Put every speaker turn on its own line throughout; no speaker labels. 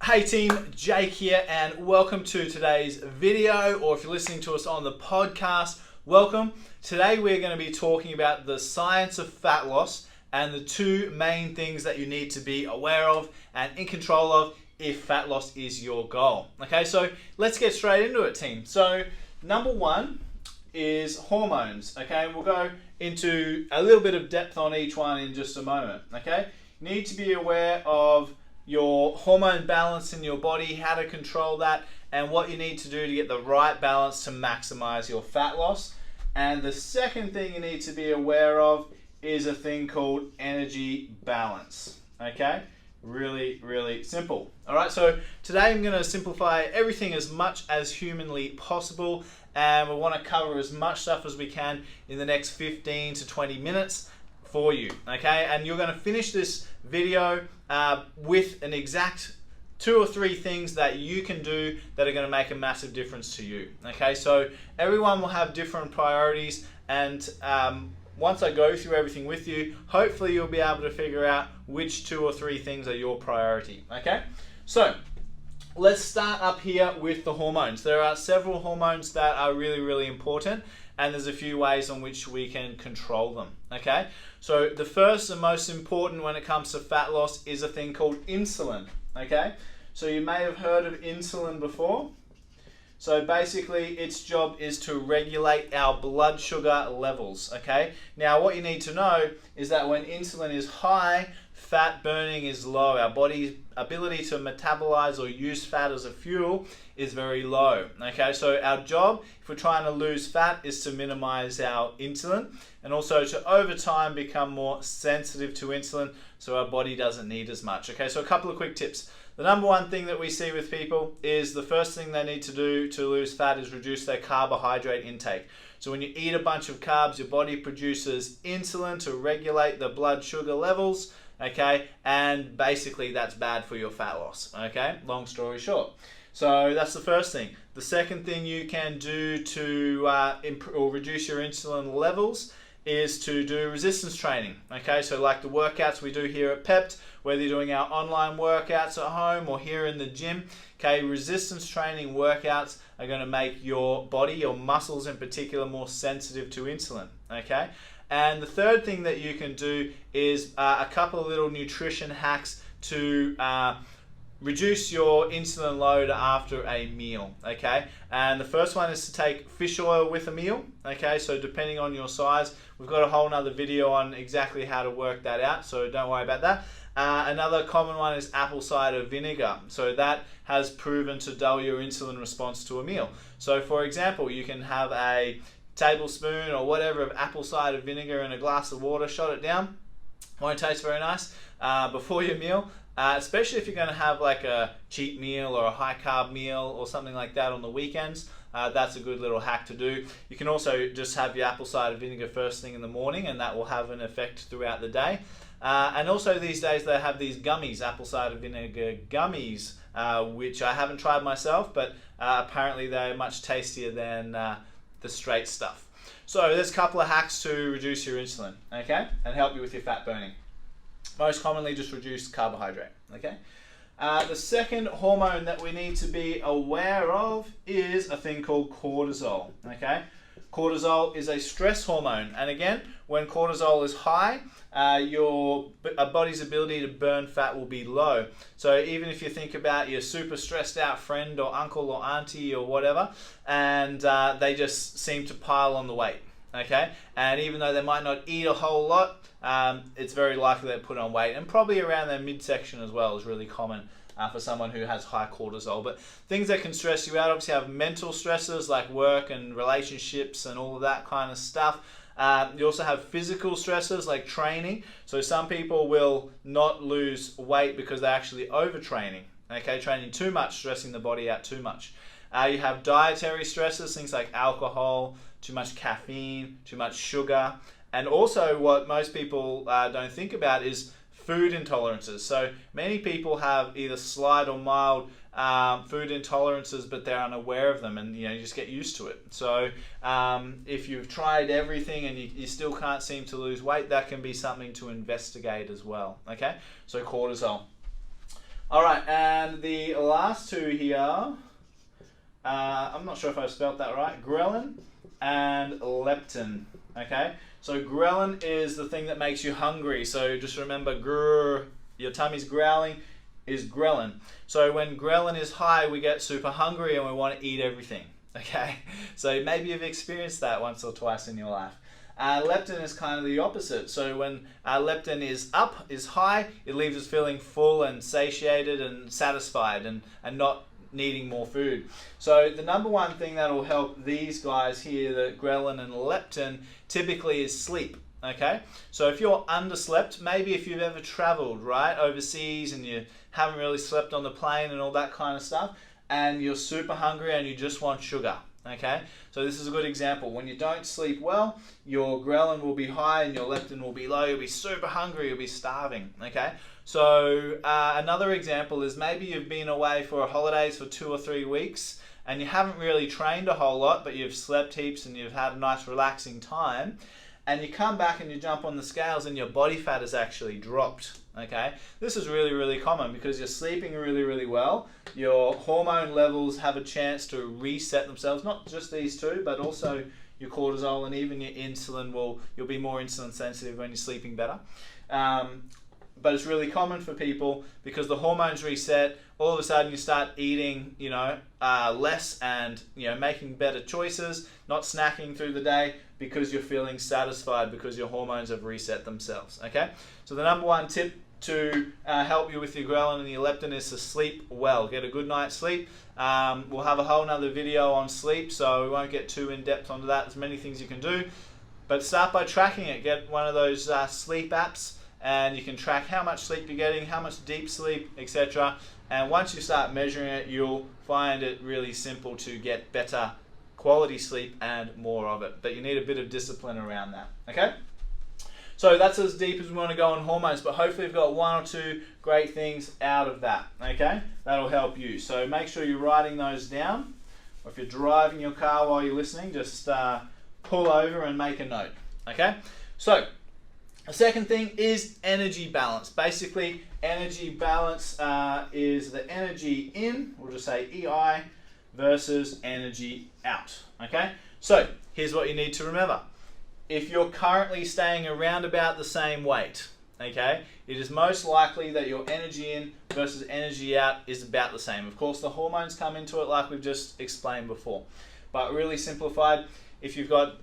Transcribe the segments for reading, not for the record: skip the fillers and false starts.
Hey team, Jake here and welcome to today's video, or if you're listening to us on the podcast, welcome. Today we're going to be talking about the science of fat loss and the two main things that you need to be aware of and in control of if fat loss is your goal. Okay, so let's get straight into it, team. So number one is hormones. Okay, we'll go into a little bit of depth on each one in just a moment. Okay, you need to be aware of your hormone balance in your body, how to control that, and what you need to do to get the right balance to maximize your fat loss. And the second thing you need to be aware of is a thing called energy balance. Okay, really simple. All right, so today I'm going to simplify everything as much as humanly possible, and we want to cover as much stuff as we can in the next 15 to 20 minutes for you. Okay, and you're going to finish this video with an exact 2 or 3 things that you can do that are going to make a massive difference to you. Okay, so everyone will have different priorities, and once I go through everything with you, hopefully you'll be able to figure out which 2 or 3 things are your priority. Okay, so let's start up here with the hormones. There are several hormones that are really important, and there's a few ways on which we can control them. Okay, so the first and most important when it comes to fat loss is a thing called insulin. Okay, so you may have heard of insulin before. So basically its job is to regulate our blood sugar levels. Okay, now what you need to know is that when insulin is high, fat burning is low. Our body's ability to metabolize or use fat as a fuel is very low. Okay, so our job, if we're trying to lose fat, is to minimize our insulin, and also to over time become more sensitive to insulin so our body doesn't need as much. Okay, so a couple of quick tips. The number one thing that we see with people is the first thing they need to do to lose fat is reduce their carbohydrate intake. So when you eat a bunch of carbs, your body produces insulin to regulate the blood sugar levels. Okay, and basically that's bad for your fat loss. Okay, long story short. So that's the first thing. The second thing you can do to improve or reduce your insulin levels is to do resistance training. Okay, so like the workouts we do here at PEPT, whether you're doing our online workouts at home or here in the gym, okay, resistance training workouts are going to make your body, your muscles in particular, more sensitive to insulin. Okay, and the third thing that you can do is a couple of little nutrition hacks to reduce your insulin load after a meal. Okay, and the first one is to take fish oil with a meal. Okay, so depending on your size, we've got a whole nother video on exactly how to work that out, so don't worry about that. Another common one is apple cider vinegar. So that has proven to dull your insulin response to a meal. So for example, you can have a tablespoon or whatever of apple cider vinegar in a glass of water, shot it down. Won't taste very nice before your meal. Especially if you're going to have like a cheat meal or a high carb meal or something like that on the weekends. That's a good little hack to do. You can also just have your apple cider vinegar first thing in the morning, and that will have an effect throughout the day. And also these days they have these gummies, apple cider vinegar gummies, which I haven't tried myself, but apparently they're much tastier than the straight stuff. So there's a couple of hacks to reduce your insulin, okay, and help you with your fat burning. Most commonly, just reduce carbohydrate. Okay. The second hormone that we need to be aware of is a thing called cortisol. Okay. Cortisol is a stress hormone, and again, when cortisol is high, your body's ability to burn fat will be low. So even if you think about your super stressed out friend or uncle or auntie or whatever, and they just seem to pile on the weight. Okay, and even though they might not eat a whole lot, it's very likely they put on weight, and probably around their midsection as well is really common for someone who has high cortisol. But things that can stress you out, obviously have mental stresses like work and relationships and all of that kind of stuff. You also have physical stresses like training. So some people will not lose weight because they're actually overtraining. Okay, training too much, stressing the body out too much. You have dietary stresses, things like alcohol, too much caffeine, too much sugar, and also what most people don't think about is food intolerances. So many people have either slight or mild food intolerances, but they're unaware of them, and you just get used to it. So if you've tried everything and you still can't seem to lose weight, that can be something to investigate as well. Okay, so cortisol. All right, and the last two here, I'm not sure if I spelled that right, ghrelin and leptin, okay? So ghrelin is the thing that makes you hungry, so just remember grrr, your tummy's growling, is ghrelin. So when ghrelin is high, we get super hungry and we want to eat everything, okay? So maybe you've experienced that once or twice in your life. Leptin is kind of the opposite. So when leptin is up, is high, it leaves us feeling full and satiated and satisfied and not needing more food. So the number one thing that will help these guys here, the ghrelin and leptin, typically is sleep. Okay, so if you're underslept, maybe if you've ever traveled, right, overseas and you haven't really slept on the plane and all that kind of stuff, and you're super hungry and you just want sugar, okay? So this is a good example. When you don't sleep well, your ghrelin will be high and your leptin will be low. You'll be super hungry, you'll be starving, okay? So another example is maybe you've been away for holidays for 2 or 3 weeks and you haven't really trained a whole lot, but you've slept heaps and you've had a nice relaxing time. And you come back and you jump on the scales and your body fat has actually dropped, okay? This is really, really common because you're sleeping really, really well. Your hormone levels have a chance to reset themselves, not just these two, but also your cortisol and even your insulin you'll be more insulin sensitive when you're sleeping better. But it's really common for people because the hormones reset, all of a sudden you start eating, less and, making better choices, not snacking through the day because you're feeling satisfied because your hormones have reset themselves, okay? So the number one tip to help you with your ghrelin and your leptin is to sleep well. Get a good night's sleep. We'll have a whole nother video on sleep, so we won't get too in-depth onto that. There's many things you can do, but start by tracking it. Get one of those sleep apps, and you can track how much sleep you're getting, how much deep sleep, etc. And once you start measuring it, you'll find it really simple to get better quality sleep and more of it. But you need a bit of discipline around that, okay? So that's as deep as we want to go on hormones, but hopefully we've got 1 or 2 great things out of that, okay? That'll help you. So make sure you're writing those down. Or if you're driving your car while you're listening, just pull over and make a note, okay? So the second thing is energy balance. Basically, energy balance is the energy in, we'll just say EI, versus energy out, okay? So here's what you need to remember. If you're currently staying around about the same weight, okay, it is most likely that your energy in versus energy out is about the same. Of course, the hormones come into it like we've just explained before. But really simplified, if you've got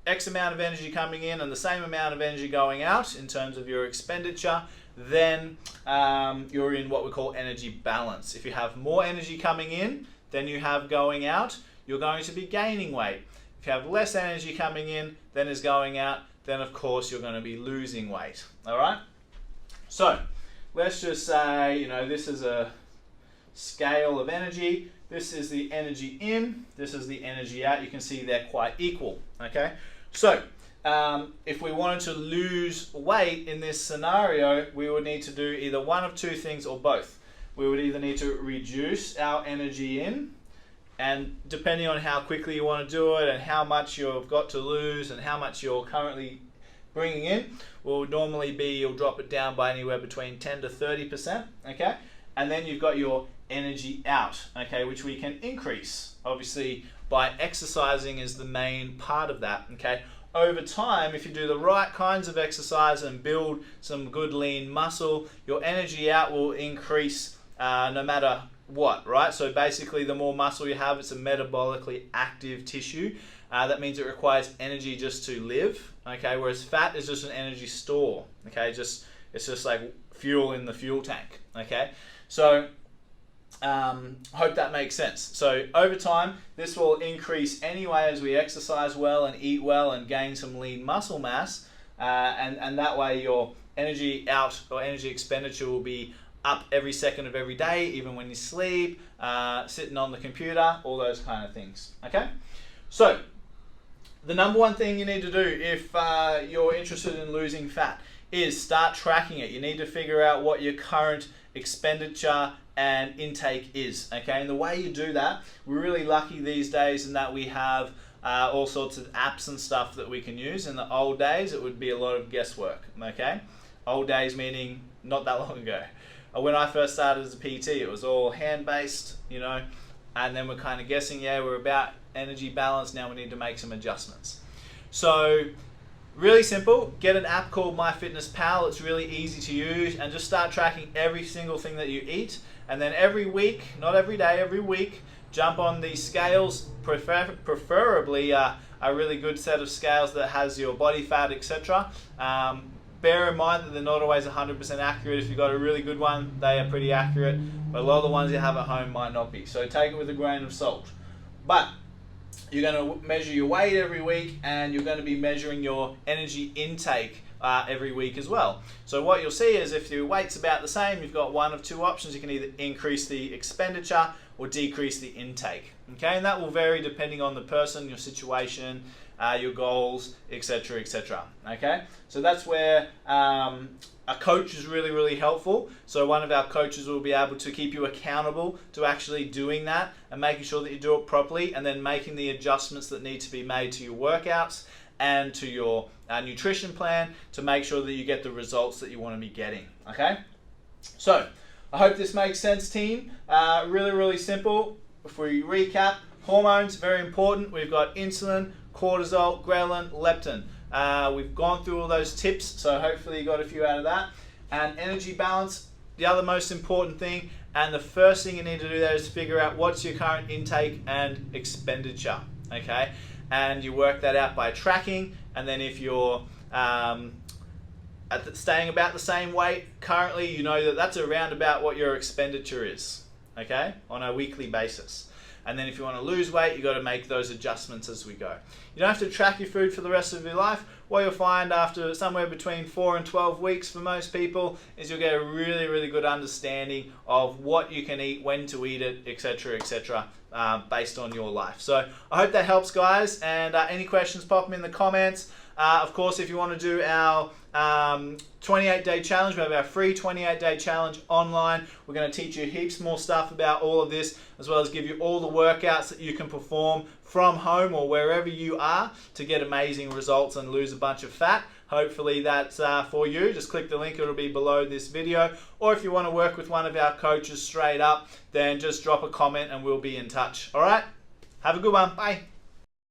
X amount of energy coming in and the same amount of energy going out in terms of your expenditure, then you're in what we call energy balance. If you have more energy coming in than you have going out, you're going to be gaining weight. If you have less energy coming in than is going out, then of course you're going to be losing weight. All right? So let's just say, this is a scale of energy. This is the energy in, this is the energy out. You can see they're quite equal, okay? So if we wanted to lose weight in this scenario, we would need to do either one of 2 things or both. We would either need to reduce our energy in, and depending on how quickly you want to do it and how much you've got to lose and how much you're currently bringing in, will normally be you'll drop it down by anywhere between 10 to 30%, okay? And then you've got your energy out, okay, which we can increase, obviously, by exercising is the main part of that, okay? Over time, if you do the right kinds of exercise and build some good lean muscle, your energy out will increase no matter what, right? So basically, the more muscle you have, it's a metabolically active tissue. That means it requires energy just to live, okay? Whereas fat is just an energy store, okay? It's just like fuel in the fuel tank, okay? So hope that makes sense. So over time, this will increase anyway as we exercise well and eat well and gain some lean muscle mass, and that way your energy out or energy expenditure will be up every second of every day, even when you sleep, sitting on the computer, all those kind of things, okay? So the number one thing you need to do if you're interested in losing fat is start tracking it. You need to figure out what your current expenditure and intake is, okay? And the way you do that, we're really lucky these days in that we have all sorts of apps and stuff that we can use. In the old days, it would be a lot of guesswork, okay? Old days meaning not that long ago. when I first started as a PT, it was all hand-based, you know, and then we're kind of guessing, yeah, we're about energy balance, now we need to make some adjustments. So really simple, get an app called MyFitnessPal. It's really easy to use, and just start tracking every single thing that you eat. And then every week, not every day, every week, jump on these scales, preferably a really good set of scales that has your body fat, etc. Bear in mind that they're not always 100% accurate. If you've got a really good one, they are pretty accurate, but a lot of the ones you have at home might not be. So take it with a grain of salt. But you're going to measure your weight every week, and you're going to be measuring your energy intake every week as well. So what you'll see is if your weight's about the same, you've got one of two options. You can either increase the expenditure or decrease the intake. Okay, and that will vary depending on the person, your situation, your goals, etc., etc. Okay, so that's where a coach is really, really helpful. So one of our coaches will be able to keep you accountable to actually doing that and making sure that you do it properly, and then making the adjustments that need to be made to your workouts and to your nutrition plan to make sure that you get the results that you want to be getting. Okay, so I hope this makes sense, team. Really, really simple. If we recap, hormones, very important. We've got insulin, cortisol, ghrelin, leptin. We've gone through all those tips, so hopefully you got a few out of that. And energy balance, the other most important thing, and the first thing you need to do there is figure out what's your current intake and expenditure, okay? And you work that out by tracking, and then if you're staying about the same weight currently, you know that that's around about what your expenditure is, okay, on a weekly basis. And then if you want to lose weight, you got to make those adjustments as we go. You don't have to track your food for the rest of your life. What you'll find after somewhere between 4 and 12 weeks for most people is you'll get a really, really good understanding of what you can eat, when to eat it, etc., etc., based on your life. So I hope that helps, guys. And any questions, pop them in the comments. Of course, if you want to do our 28-day challenge, we have our free 28-day challenge online. We're going to teach you heaps more stuff about all of this, as well as give you all the workouts that you can perform from home or wherever you are to get amazing results and lose a bunch of fat. Hopefully that's for you. Just click the link, it'll be below this video. Or if you want to work with one of our coaches straight up, then just drop a comment and we'll be in touch. All right? Have a good one. Bye.